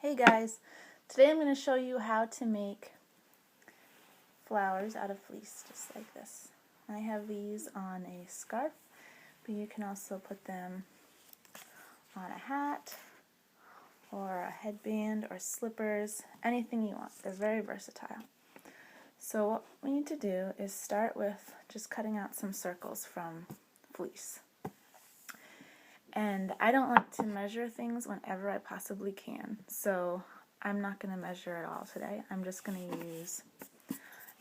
Hey guys, today I'm going to show you how to make flowers out of fleece, just like this. I have these on a scarf, but you can also put them on a hat or a headband or slippers, anything you want. They're very versatile. So what we need to do is start with just cutting out some circles from fleece. And I don't like to measure things whenever I possibly can, so I'm not going to measure at all today. I'm just going to use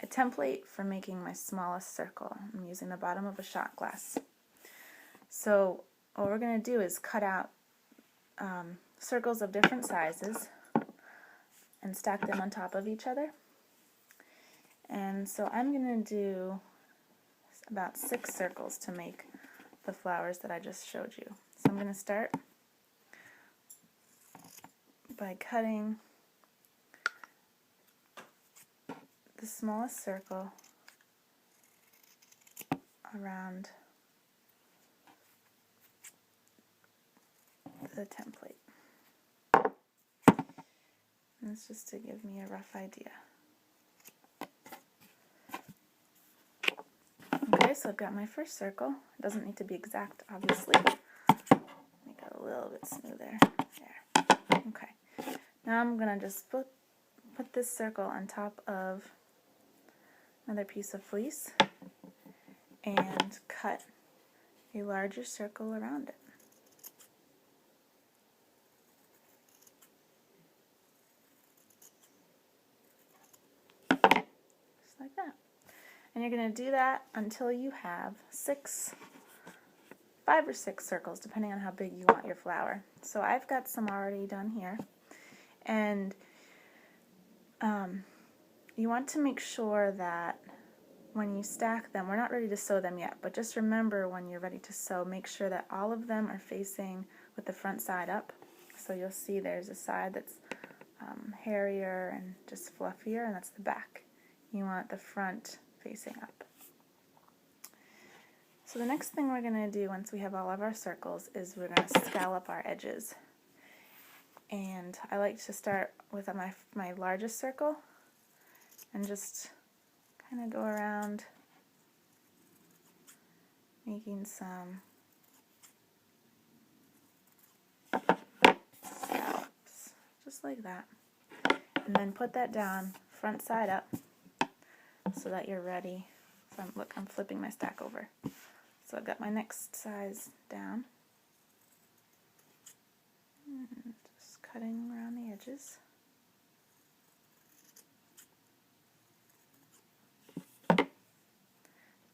a template for making my smallest circle. I'm using the bottom of a shot glass. So what we're going to do is cut out circles of different sizes and stack them on top of each other. And so I'm going to do about 6 circles to make the flowers that I just showed you. So I'm going to start by cutting the smallest circle around the template. And it's just to give me a rough idea. Okay, so I've got my first circle. It doesn't need to be exact, obviously. Make it a little bit smoother. There. Okay. Now I'm going to just put this circle on top of another piece of fleece and cut a larger circle around it. Just like that. And you're going to do that until you have 5 or 6 circles, depending on how big you want your flower. So I've got some already done here. And you want to make sure that when you stack them, we're not ready to sew them yet, but just remember when you're ready to sew, make sure that all of them are facing with the front side up. So you'll see there's a side that's hairier and just fluffier, and that's the back. You want the front facing up. So the next thing we're going to do once we have all of our circles is we're going to scallop our edges. And I like to start with my largest circle and just kind of go around making some scallops, just like that. And then put that down front side up so that you're ready. So I'm flipping my stack over. So I've got my next size down. And just cutting around the edges.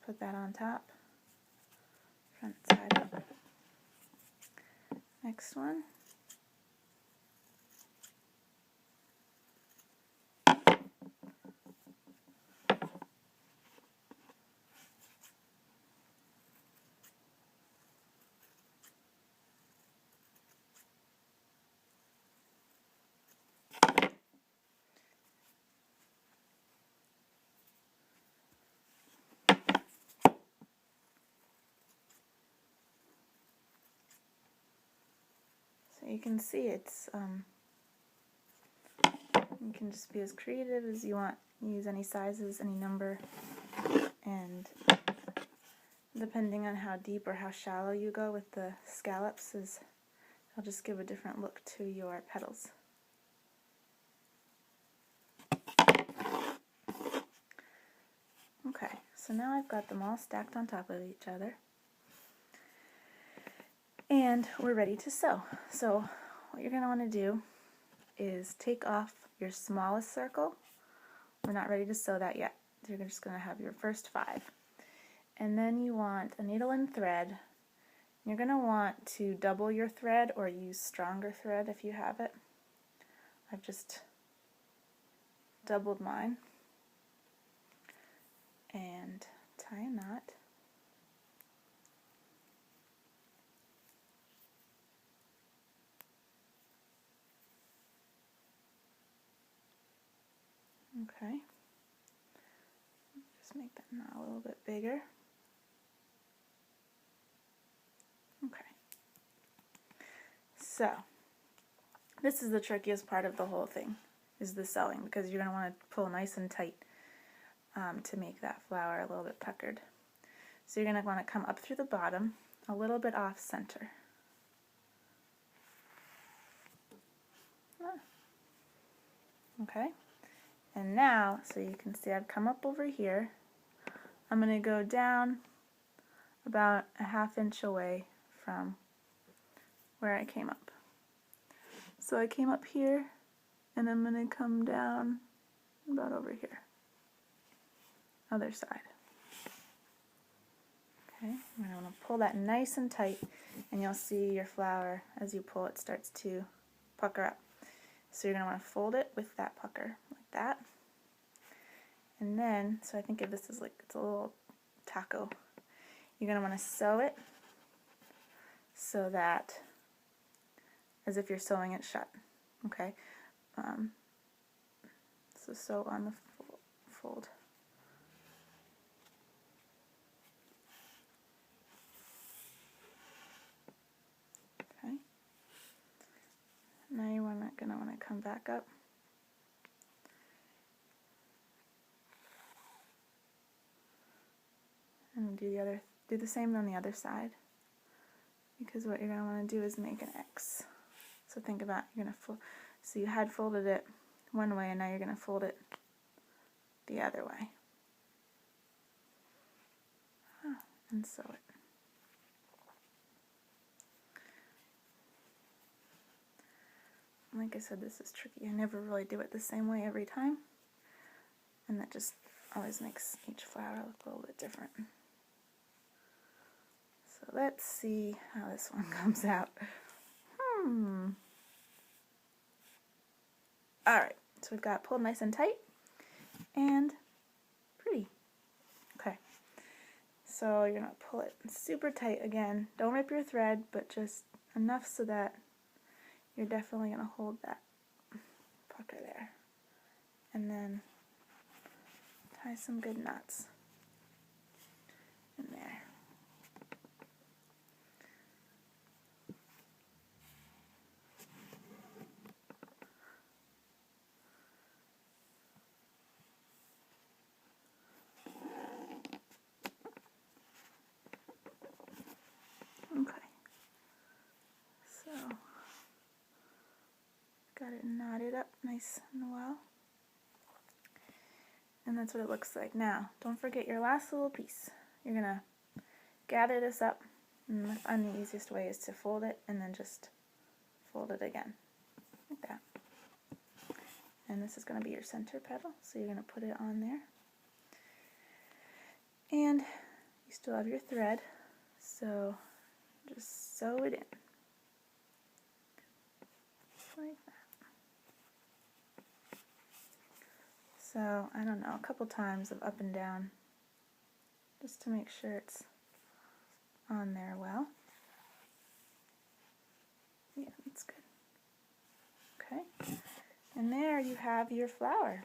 Put that on top, front side up. Next one. So you can see it's, you can just be as creative as you want. Use any sizes, any number, and depending on how deep or how shallow you go with the scallops, it'll just give a different look to your petals. Okay, so now I've got them all stacked on top of each other. And we're ready to sew. So what you're going to want to do is take off your smallest circle. We're not ready to sew that yet. You're just going to have your first 5. And then you want a needle and thread. You're going to want to double your thread or use stronger thread if you have it. I've just doubled mine. And tie a knot. Okay, just make that knot a little bit bigger. Okay, so This is the trickiest part of the whole thing, is the sewing, because you're going to want to pull nice and tight to make that flower a little bit puckered. So you're going to want to come up through the bottom, a little bit off center. Okay, and now, so you can see I've come up over here. I'm going to go down about a ½ inch away from where I came up. So I came up here, and I'm going to come down about over here. Other side. Okay, I'm going to pull that nice and tight, and you'll see your flower, as you pull it, starts to pucker up. So you're going to want to fold it with that pucker, like that. And then, so I think of this as like, it's a little taco. You're going to want to sew it so that, as if you're sewing it shut. Okay, so sew on the fold. Okay. Now you're going to want to come back up. And do the same on the other side. Because what you're going to want to do is make an X. So think about, you're going to so you had folded it one way, and now you're going to fold it the other way. And sew it. Like I said, this is tricky. I never really do it the same way every time. And that just always makes each flower look a little bit different. So let's see how this one comes out. Alright, so we've got pulled nice and tight and pretty. Okay, so you're going to pull it super tight again. Don't rip your thread, but just enough so that you're definitely going to hold that pucker there. And then tie some good knots in there. Okay, so got it knotted up nice and well. And that's what it looks like. Now, don't forget your last little piece. You're going to gather this up, and I find the easiest way is to fold it and then just fold it again, like that. And this is going to be your center petal, so you're going to put it on there. And you still have your thread, so just sew it in, like that. So, I don't know, a couple times of up and down, just to make sure it's on there well. Yeah, that's good. Okay, and there you have your flower.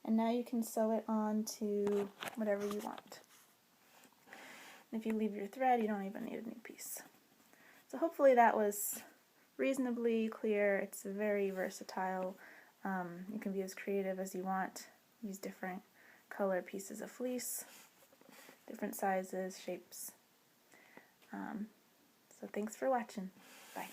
And now you can sew it on to whatever you want. And if you leave your thread, you don't even need a new piece. So hopefully that was reasonably clear. It's very versatile. You can be as creative as you want. Use different color pieces of fleece, different sizes, shapes. So thanks for watching. Bye.